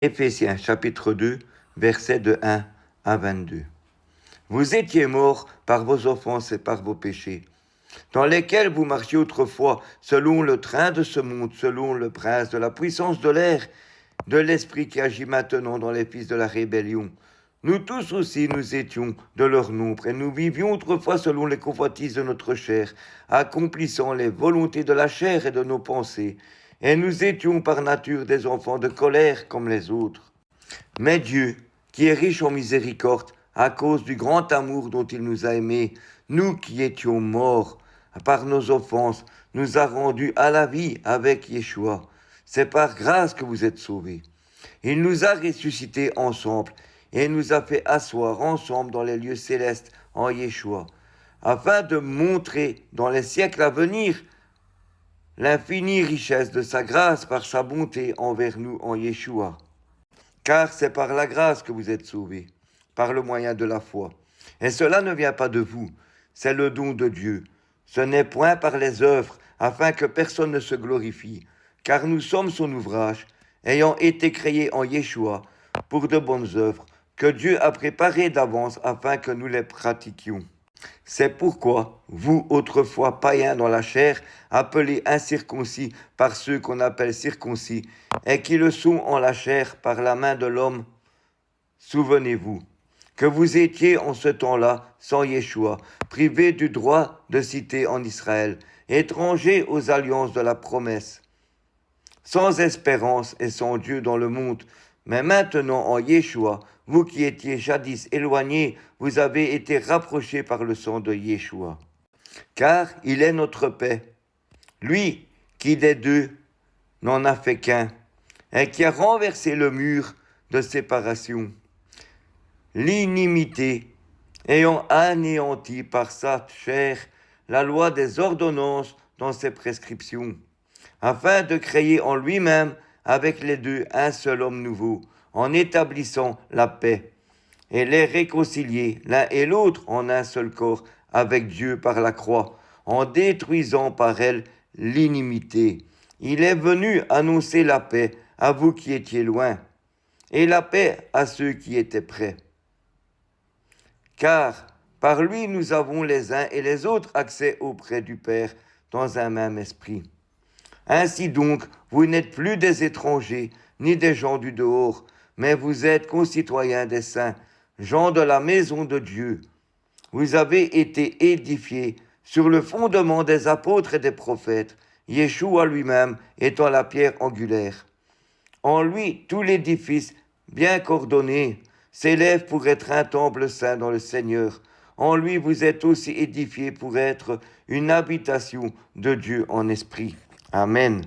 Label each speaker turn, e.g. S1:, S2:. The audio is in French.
S1: Éphésiens chapitre 2, versets de 1 à 22. Vous étiez morts par vos offenses et par vos péchés, dans lesquels vous marchiez autrefois selon le train de ce monde, selon le prince de la puissance de l'air, de l'esprit qui agit maintenant dans les fils de la rébellion. Nous tous aussi, nous étions de leur nombre, et nous vivions autrefois selon les convoitises de notre chair, accomplissant les volontés de la chair et de nos pensées. Et nous étions par nature des enfants de colère comme les autres. Mais Dieu, qui est riche en miséricorde, à cause du grand amour dont il nous a aimés, nous qui étions morts par nos offenses, nous a rendus à la vie avec Yeshua. C'est par grâce que vous êtes sauvés. Il nous a ressuscités ensemble et nous a fait asseoir ensemble dans les lieux célestes en Yeshua, afin de montrer dans les siècles à venir l'infinie richesse de sa grâce par sa bonté envers nous en Yeshua. Car c'est par la grâce que vous êtes sauvés, par le moyen de la foi. Et cela ne vient pas de vous, c'est le don de Dieu. Ce n'est point par les œuvres, afin que personne ne se glorifie, car nous sommes son ouvrage, ayant été créés en Yeshua pour de bonnes œuvres, que Dieu a préparées d'avance afin que nous les pratiquions. C'est pourquoi, vous autrefois païens dans la chair, appelés incirconcis par ceux qu'on appelle circoncis, et qui le sont en la chair par la main de l'homme, souvenez-vous que vous étiez en ce temps-là sans Yeshua, privés du droit de cité en Israël, étrangers aux alliances de la promesse, sans espérance et sans Dieu dans le monde. Mais maintenant, en Yeshua, vous qui étiez jadis éloignés, vous avez été rapprochés par le sang de Yeshua. Car il est notre paix, lui qui des deux n'en a fait qu'un, et qui a renversé le mur de séparation, l'inimité, ayant anéanti par sa chair la loi des ordonnances dans ses prescriptions, afin de créer en lui-même avec les deux un seul homme nouveau, en établissant la paix, et les réconcilier l'un et l'autre en un seul corps avec Dieu par la croix, en détruisant par elle l'inimité. Il est venu annoncer la paix à vous qui étiez loin, et la paix à ceux qui étaient près. Car par lui nous avons les uns et les autres accès auprès du Père dans un même esprit. Ainsi donc, vous n'êtes plus des étrangers, ni des gens du dehors, mais vous êtes concitoyens des saints, gens de la maison de Dieu. Vous avez été édifiés sur le fondement des apôtres et des prophètes, Yeshua lui-même étant la pierre angulaire. En lui, tout l'édifice, bien coordonné, s'élève pour être un temple saint dans le Seigneur. En lui, vous êtes aussi édifiés pour être une habitation de Dieu en esprit. Amen.